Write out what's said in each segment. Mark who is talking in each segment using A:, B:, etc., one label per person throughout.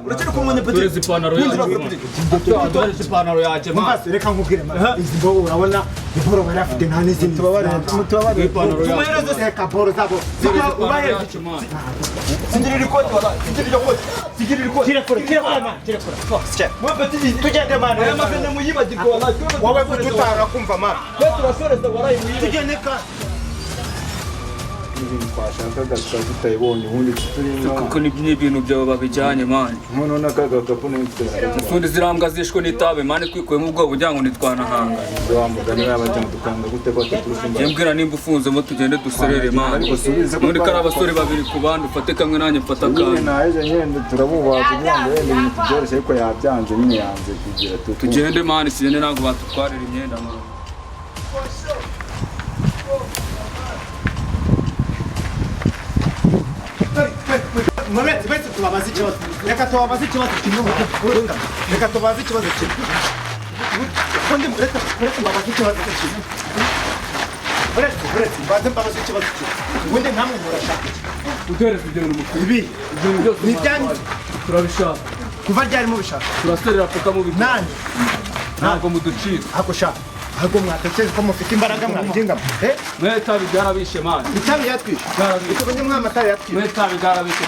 A: uracari kumwe petite ipantaro yaje
B: mbase reka nkubwire izi mbogo urabona iboro barafite nta n'izindi mutubabare ipantaro yaje reka boro zabo ubaye sindirira ikoti wala sindirira ikoti tirekora man mwe petite tugende man amazene muyibagirwa wala wowe kututara kumva man turashoreza warayi tugende ka
C: twashakaga tutayibonye ubundi
A: kuko ni ibintu byawe babijyanye mani
C: nkono nakaga kapune
A: usundi zirambwa zishwe n'itabe mani kwikuyemo ubwo bujya ngo nitwanahanga
C: wamugani yabaje dukanga gute ko tuturusha
A: yembwira nimba ufunzemo tugende duserere mani muri kari abasore babiri ku bandi ufate kamwe nanjye mfata kamwe
C: naje nyende turabubaza kugira ngo yende ibintu byoroshye ariko yabyanze nyine yanze kugira
A: tugende mani sigende ntabwo batutwarira imyenda mani
B: Mabete bete tubabaza ikibazo reka tubabaza ikibazo kimwe reka tubabaza ikibazo kimwe ubundi reka tubabaza ikibazo kimwe buretse baze mbabaza ikibazo kimwe ubundi namwe murashaka
A: utereze ibyo bintu mukuru
B: ibi byose ni ibyanyu
A: turabishaka
B: kuva ryari mubishaka
A: turaserera pfuka mu bihe
B: nanjye
A: ntabwo muducira
B: ako shaka ahubwo mwatekereza ko mufite imbaraga mwabigingamo
A: mwe tabi byarabishe mani
B: itabi yatwishe utumenye mwe amatara yatwishe
A: mwe tabi byarabishe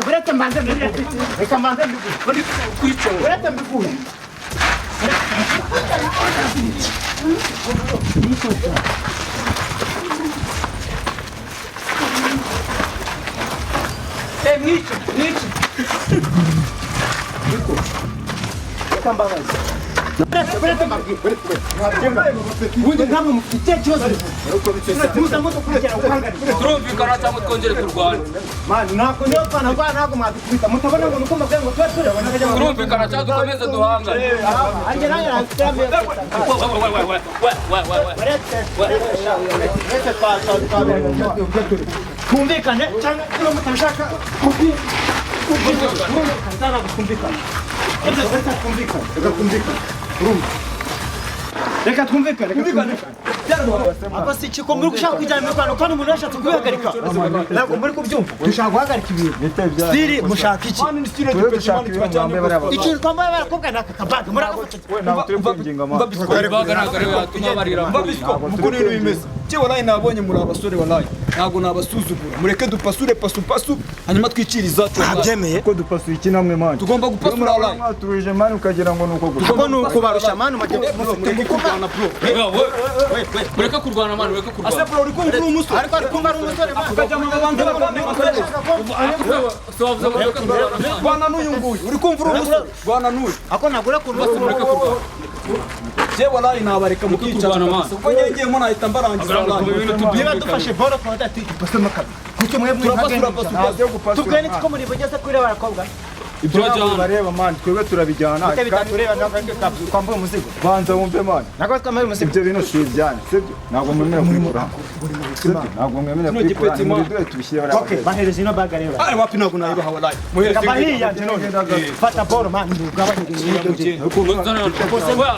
B: buretse mbanze mbiguhe reka mbanze mbiguhe buretse mbiguhe mwice reka mbabaze buretse mbabwire ubundi nkamwe mufite ikibazo muza mudukurikira guhangarika
A: turumvikana cyangwa twongere kurwana
B: mani ntabwo niyo twanarwana ntabwo mwadukubita mutabona ngo nuko mubwira ngo tuba turabona
A: turumvikana cyangwa dukomeze duhangane
B: ariko nanjye nasigaye twumvikane cyangwa niba mutashaka reka twumvikane abasi kiko muri gushaka kujyana mu Rwanda kandi umuntu yashatse kubihagarika ntabwo muri kubyumva dushaka guhagarika ibintu stili mushaka iki ikintu twambaye barakobwa naka kabaga muragafata
C: ntabwo turi kwinginga mama
D: mukuru ibintu bimeze cye wallahi nabonye muri abasore wallahi ntabwo nabasuzugura mureke dupasure pasu hanyuma twiciriza
B: abyemeye
C: ko dupasuye iki namwe mani
D: tugomba gupasura wallahi
C: turuje mani ukagira ngo nuko gusa
B: kuko nuko barusha mani
D: mureke kurwana bro
A: ureka kurwana mani ureka kurwana
D: ase bro uri kumva uri umusore
B: ariko ari kumva ari umusore
D: ukajya mu bantu rwana n'uyu nguyu uri kumva uri umusore rwana n'uyu
B: ako nagura kurwa
A: ureka kurwana
D: je wallahi nabareka mukicara kuko ngiye mo nahita mbarangiza
B: niba dufashe boro kwa dati ipase makaba kuko mwe
D: turapasura
B: tukene two muri bageza kuri barakobwa
C: ibyo bareba mani twebwe turabijyana
B: tureba kwambuye umuzigo
C: banza wumve mani
B: nako twamaye umuzigo
C: ibyo bintu si ibyanyu sibyo ntabwo mwemera kwikura ntabwo mwemera kwikura muri dore tubishyire
B: okay bahereza ino baga rero
D: ari wapi ntabwo nayibaha wallahi
B: kabahiya none fata boro mani ndugabanye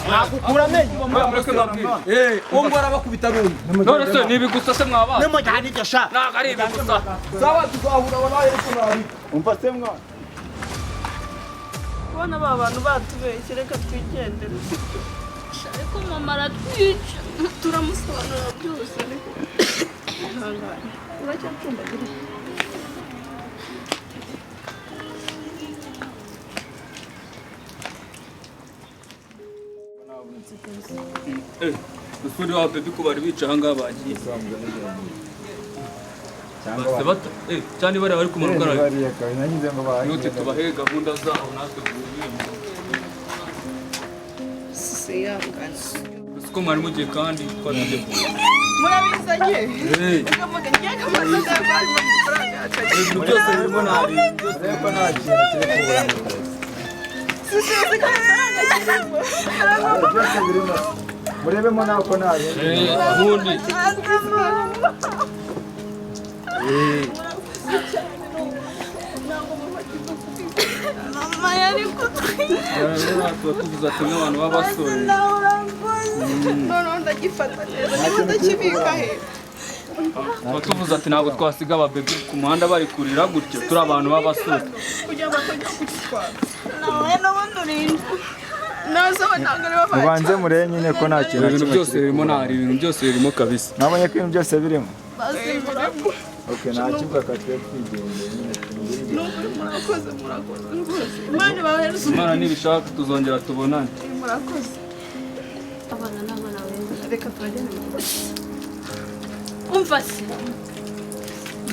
B: nakukura menyo
D: uwo ngwara bakubita rumwe
A: none se nibigusa se mwabana
B: nemo jani cyo sha
A: ntabwo ari ibigusa
D: sawa tuzahura wallahi ariko nari
C: umva se mwana
E: kubona ba bantu batubeshye reka twigendere ariko mama aratwica turamusobanurira byose ariko ihangane uracyacumbagira
A: usuri wa baby ko bari bica ahangaha bagiye cyane bari bari kumanuka yote tubahe gahunda zabo natwe tubiyemo siko mwari mugiye kandi twatuje
E: murabisanye ukavuga ngiye kamaze ndabari mu faranga
A: ibintu byose birimo nari byose birimo nari
E: sisi kandi
C: murebemo nako nabi
A: ubundi
E: mama yari kutwica
A: tuvuze ati nk'abantu b'abasore
E: noneho ndagifata neza niba ndakibika he
A: tuvuze ati ntabwo twasiga ababebe ku muhanda bari kurira gutyo turi abantu b'abasore
E: kugira bakajya kugitwara nawe n'ubundi urinda nazo ntabwo ari bafite
C: mubanze murebe nyine ko nta kintu
A: ibintu byose birimo ntari ibintu byose birimo kabisa
C: nabonye ko ibintu byose birimo
E: basimburamo
C: okay nta kibuga katwe twigendeye nyine
E: n'ukuri murakoze rwose Imana ibahereze
A: Imana nibishaka tuzongera tubonane
E: murakoze
F: abana n'abana beza
E: reka turagende
F: umva se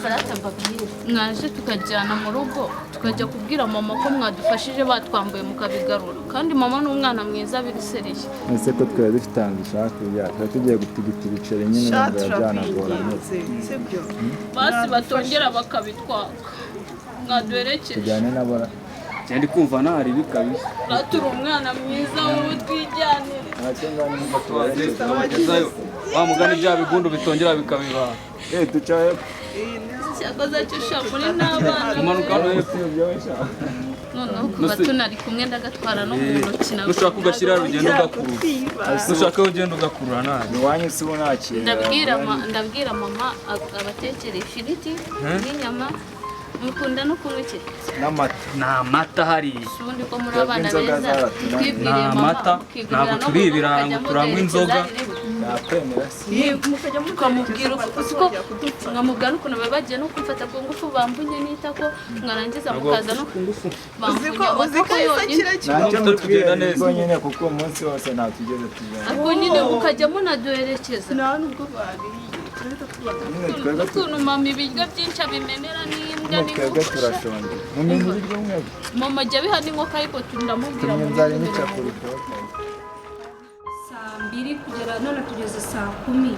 F: barata mbabwire mwaje tukajyana mu rugo tukajya kubwira mama ko mwadufashije batwambuye mukabigarura kandi mama n'umwana mwiza biriseriye
C: ese ko twari dufite ahantu dushaka kujya twari tugiye gutigita ibiceri nyine ngo byanagoranye
E: sibyo
F: basi batongera bakabitwaka mwaduherekeye
C: tujyane nabo
A: cyandi kumva ntari bikabisa
F: turi umwana mwiza wowe twijyanire
C: ntacyo ngani ngo tubagezeyo
A: tubagezayo wa mugani bya bigundu bitongera bikabiba
C: ducaye
F: cyakoze cyusha muri n'abana
A: umanuka hano hepfo
F: noneho kuba tunari kumwe ndagatwara no mu ntoki nawe
A: nushaka ugashyira urugendo ugakurura nushaka ugenda ugakurura nabi
C: iwanyu si ubu nta kintu
F: ndabwira mama abatekere ifiriti n'inyama mukunda no kunywa iki
C: n'amata
A: ni amata hariya
F: ubundi ko muri abana beza
A: ni
F: twibwiriye
A: amata ntabwo turi ibirango turanywa inzoga
C: nakwemera se
F: ukamubwira uko nkamubwira n'ukuntu baba bagiye no kumfata ku ngufu bambunye n'itako mwarangiza mukaza no ku ngufu bambunye
E: uziko yonyine
C: ntacyo mutubwira neza nyine kuko umunsi wose ntatugeze tujyana
F: ariko nyine mukajya munaduherekeza
E: nta nubwo bariye
F: ukuntu mama ibiryo byinshi abimenera n'imbwa
C: twebwe turashonje mumenye ibiryo mwebwe
F: mama jya biha n'inkoko ariko ndamubwira
C: tumwe nzari n'icapuri
G: saa 2 kugera none tugeze saa 10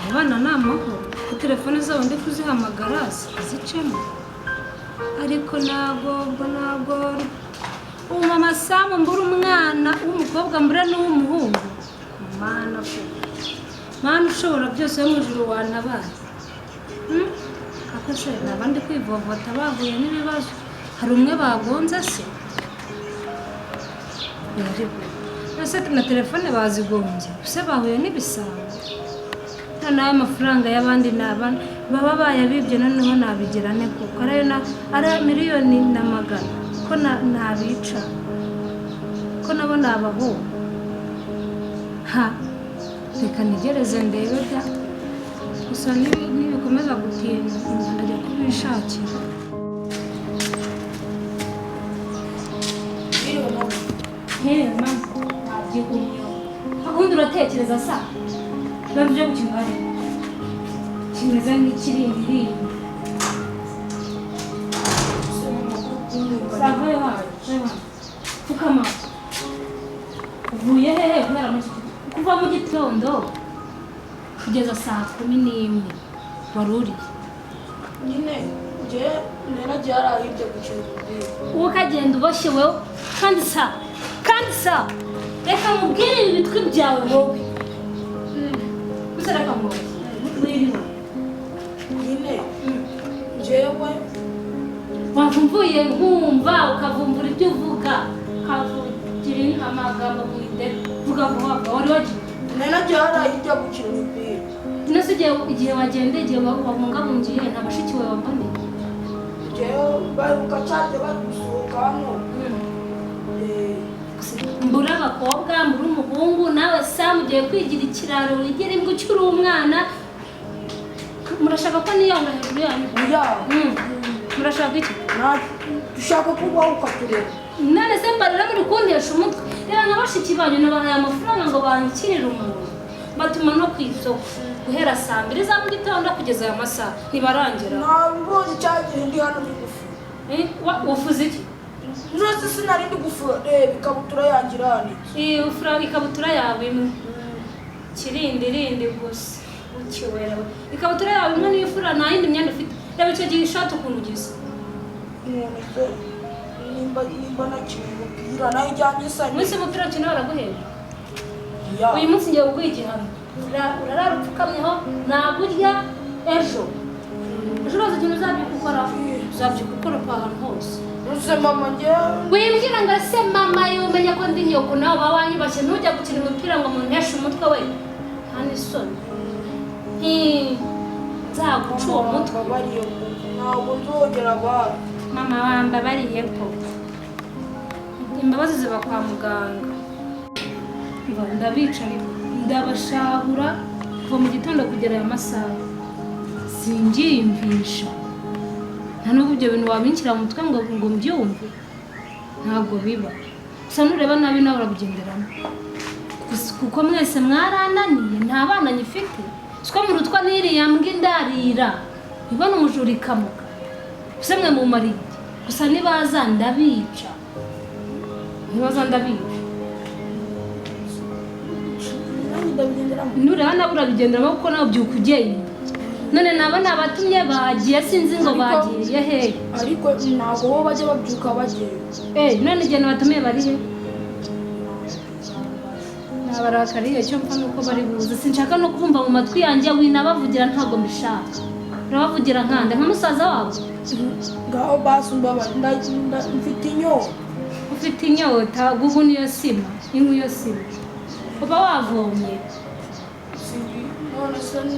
G: abana ni amahoro ku telefone zabo ndi kuzihamagara zicemo ariko ntabwo ubu mama Samu mbura umwana w'umukobwa mbura n'uw'umuhungu mana ushobora byose yo mu ijuru wantabaye ako se nabandi kwivovota bahuye n'ibibazo hari umwe bagonze se ese na telefone bazigombye se bahuye n'ibisambo noneho amafaranga y'abandi n'abana baba bayabibye noneho nabigira ne kuko ari miliyoni na magana ko nabica ko nabo nabahuwe ha reka nigereze ndebe da gusa nibikomeza gutinda ndajya kubishakira mama ntabyigumye ubundi uratekereza sa biba byo gukingari kimeze nk'ikirindiri savayo hano fukama uvuye hehe kubera kuva mu gitondo kugeza saa 11 wari uri
E: nyine njye naragiye arahibye gucira
G: uwo kagenda ubashyeweho kandi sa reka mubwire ibi bitwi byawe wowe gusa reka mwiriwe
E: nyine njyewe
G: wavumbuye nkumva ukavumbura ibyo uvuga ukavugira amagambo mu idebe vuga vuba wari wagiye
E: naragiye arahibye gucira umupira
G: nose igihe wagendeye igihe wabungabungiye nta bashiki bawe wamboneye
E: njyewe baruka cyane badusohoka hano
G: mbura abakobwa mbura umuhungu nawe Samu ugiye kwigira ikiraro wigira imbwa ukiri umwana murashaka ko niyanga hejuru yanyu murashaka iki
E: dushaka kubaho ukatureba
G: none se mbarira muri kundesha umutwe reba nka bashiki banyu nabahaye amafaranga ngo bankirire umuntu batuma no ku isoko guhera saa 2 za mu gitondo kugeza aya masaha ntibarangira
E: ntabibonye cyagihe ndi hano ndi gufura
G: wafuze iki
E: nose sinari ndi gufura reba ikabutura yanjye iranitse
G: ufura ikabutura yawe imwe kirindi gusa ukiwerewe ikabutura yawe imwe niyo ufura nta yindi myenda ufite reba icyo gihe ishati ukuntu ugisa
E: umuntu se nimba nakinnye umupira nayo ijyanye isa
G: umunsi umupira ukina baraguhera uyu munsi ngiye kuguha igihano urarara upfukamyeho ntabwo urya ejo uraza ikintu uzabyuka ukora ahantu hose
E: use mama njyewe
G: wimbwira ngo ese mama umenya ko ndi nyoko nawe uba wanyubashye ntujya gukina umupira ngo umuntu nteshe umutwe we nta n'isoni nzaguca uwo mutwe.
E: Ntabwo nzongera bana.
G: Mama wambabariye ko imbabazi ziba kwa muganga. Ndabica ndabashahura kuva mu gitondo kugera aya masaha sinjiyumvisha. Nta n'ubu ibyo bintu wabinshyira mu mutwe ngo mbyumve, ntabwo biba. Gusa nureba nabi nawe urabugenderamo kuko mwese mwarananiye, nta bana nyifite. Siko murutwa n'iriya mbwa indarira ibona umujura ikamuka. Gusa mwe mumariye, gusa nibaza ndabica, nureba nawe urabigenderamo kuko nawe byuka ugenda. None nabo nabatumye bagiye, sinzi ngo bagiye hehe.
E: Ariko ntabwo bo bajya babyuka bagiye.
G: None igihe nabatumiye bari he? Nabarakariye cyo mpfa nuko bari buze. Sinshaka no kubumva mu matwi yanjye winabavugira, ntabwo mbishaka. Urabavugira nkande nka musaza wabo.
E: Ngaho basumba mfite inyota.
G: Ufite inyota, gugu niyo sima, inkwi yo sima. Uba wavomye.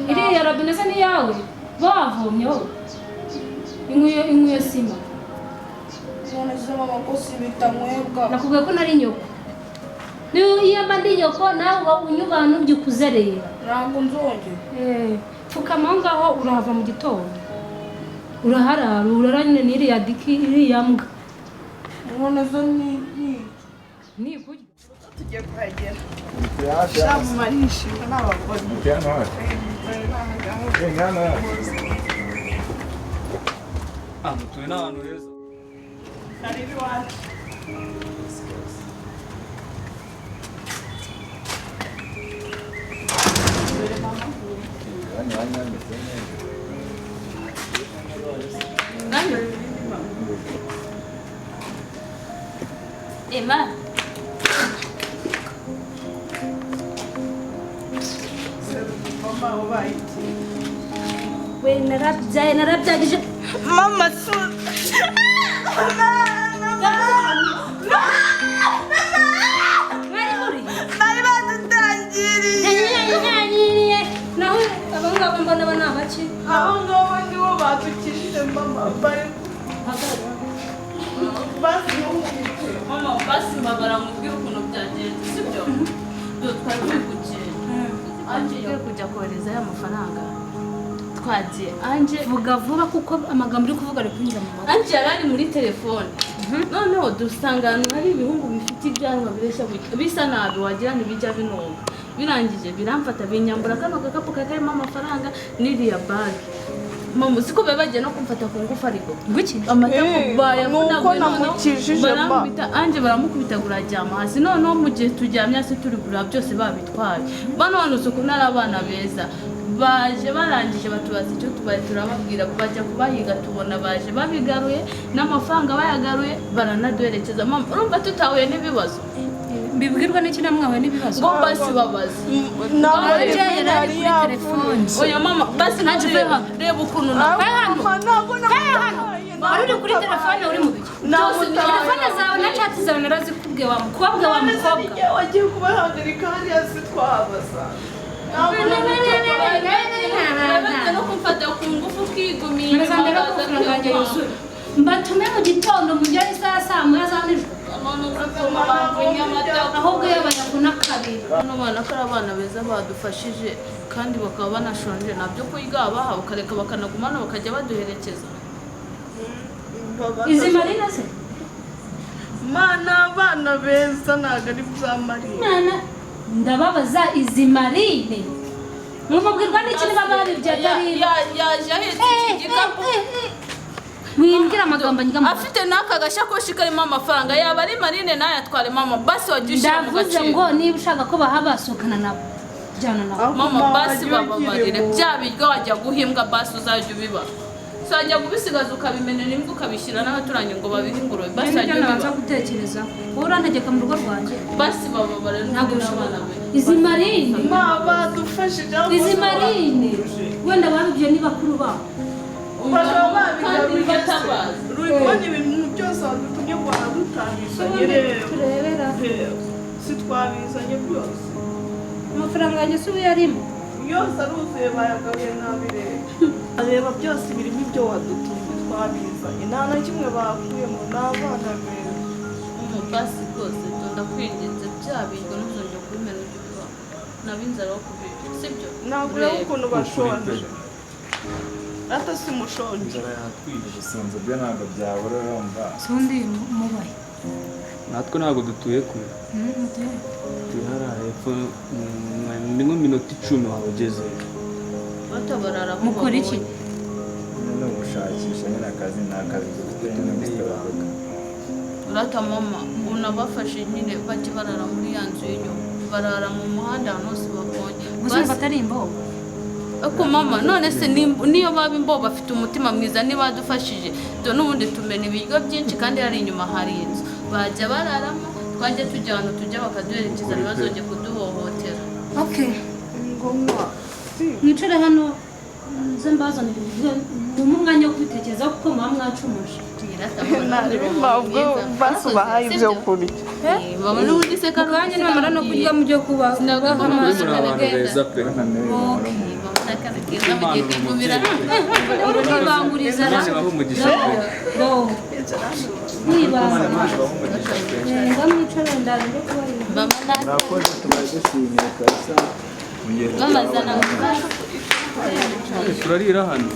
G: Iriya robine se ni yawe? Bavomye wowe. Inkwi yo sima.
E: None se mama ko sibita mwebwa.
G: Nakubwiye ko nari nyoko. Niyo mba ndi nyoko nawe unyubana ubyukuzerera.
E: Ntabwo nzongera.
G: Pfukama ngaho urahava mu gitondo. Uraharara, uraranye n'iriya diki, iriya mbwa.
E: None se
G: ni kurya.
E: Tugiye kuhagera. Shamu marishima n'abagore.
A: Mutuye n'ahantu heza.
E: Karibu iwacu.
F: Emma.
E: Mama ubaye iki?
G: We narabyagije.
E: Mama su. Bari badutangiriye.
G: Naho abangaba mbona bana baki.
E: Abo ngabo nibo badukishije mama bari.
F: Mama basi mbabara mubwira ukuntu byagenze, sibyo? Twari turi kugenda. Anje yo kujya kohereza ya mafaranga. Twagiye Anje
G: Vuga vuba kuko amagambo uri kuvuga ari kunyura mu matwi.
F: Anje yarari muri telefone. Noneho dusanga ahantu hari ibihungu bifite ibyanwa bireshya bisa nabi wagira ntibijya binonga. Birangije biramfata binyambura kano gakapu karimo amafaranga n'iriya bag. Mama siko bagiye no kumfata ku ngufu ariko.
G: Nguki?
F: Amatako bayavuna
E: nuko namukijije
F: baramubita Anje baramukubita gurajyama hasi. Noneho mu gihe turyamye hasi turi gura byose babitwaye. Bano banusuku n'abana beza. Baje barangije batubaza icyo tubaye turababwira bajya kubahiga tubona baje babigaruye n'amafaranga bayagaruye baranaduherekeza. Mama urumva tutahuye n'ibibazo.
G: Mbibwirwa n'iki namwawe n'ibibazo.
F: Ngo basi babaze.
E: Ntabwo
G: Anje yari kuri telefone.
F: Oya mama basi naje reba ukuntu
E: ntabwo
G: Uri kuri telefone uri mu biki? Telefone zawe na chat zawe narazikubwiye wa mukobwa wa mukobwa.
E: wagiye kubahagarika hariya sitwabaza.
F: no kumfata ku ngufu kigumira
G: mbatume mu gitondo mu gihe saa moya za nijoro. Ahubwo yabaye kunakabira.
F: Hano bana ko ari abana beza badufashije kandi bakaba banashonje nabyo kwiga baha ukareka bakanagumana bakajya baduherekeza.
G: Izi Marina se?
E: Mana abana beza ntabwo ari bya Marina.
G: Mana ndababaza izi Marine. Mumubwirwa n'iki niba baribye atari
F: yaje ahetse iki gikapu.
G: Wimbwira amagambo njya
F: afite n'aka gashakoshi karimo amafaranga yaba ari Marine nayo atware mama basi wagishyira mu
G: ndavuze
F: gaciro.
G: ngo niba ushaka ko bahabasukana nabo jyana nabo.
F: Mama basi bababarire bya biryo wajya guhimbwa basi uzajya ubiba. Sajya kubisigaza ukabimenera imbwa ukabishyira n'abaturanye ngo babihingure basi ajya
G: nabanza gutekereza. Wowe urantegeka mu rugo rwanjye.
F: Basi bababarire ntabwo ushobora be.
G: Izi Marine.
E: badufashije.
G: Izi Marine. Wenda babibye ni bakuru babo.
F: Kandi batabaza.
E: Rubona ibintu byose wadutumye ngo waradutangizanye rero.
G: Turebera.
E: Sitwabizanye byose.
G: Amafaranga yanjye si uyarimo.
E: Yose aruzuye bayagaruye nabi rero. reba byose birimo ibyo wadutumye twabizanye nta na kimwe bakuyemo n'abana beza
F: umupasi rwose tonda kwinginze bya bintu ntuzongere kubimena ugivuga nabinzara wo kubirya sibyo
E: ntabwo ureba ukuntu bashonje ata si mushonje
C: Ibisonzo byo ntabwo byabura urumva.
G: sundi mubaye
A: natwe ntabwo dutuye kure turi hariya hepfo ni nko minota 10 waba ugezeyo
F: batabarara
G: mukora iki
C: No gushakisha nyine akazi n'akazi dufite nyine mustaravuga.
F: urata mama unabafashe nyine bajye barara muri ya nzu y'inyuma barara mu muhanda ahantu hose babonye
G: gusa batari imbogo
F: Ako mama none se niyo baba imbobo bafite umutima mwiza niba badufashije do n'ubundi tumena ibiryo byinshi kandi hari inyuma hari inzu bajya bararamo twajya tujya ahantu tujya bakaduherekeza ntibazongere kuduhohotera
G: okay
E: ngomwa
G: mwicare hano nze mbazanira ibiryo mu mwanya wo kubitekereza kuko muba mwacumuje
E: ntarebe impamvu basubahaye ibyo kurya
F: mama n'ubundi se
G: kanya nimamara no kurya mu byo kuba
F: sinaguha amazi
A: muri abantu beza pe
G: uribanguriza
A: Imana ibahe umugisha pe
G: nibanga
A: Imana
G: ndamwicare ndaje kubarira
C: Nakoze tubashimiye kabisa.
F: bamazana
A: turarira hano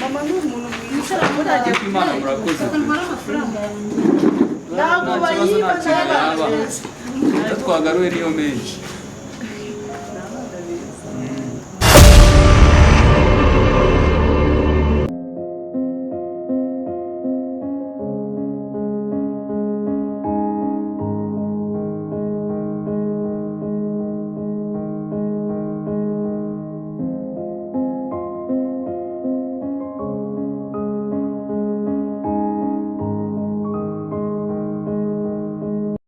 E: mama ni umuntu mwiza murajya
A: ariko Imana murakoze pe
G: amafaranga yanjye
E: ntabwo
A: nta kibazo
E: bayiba
A: nta kintu yaba twagaruye niyo menshi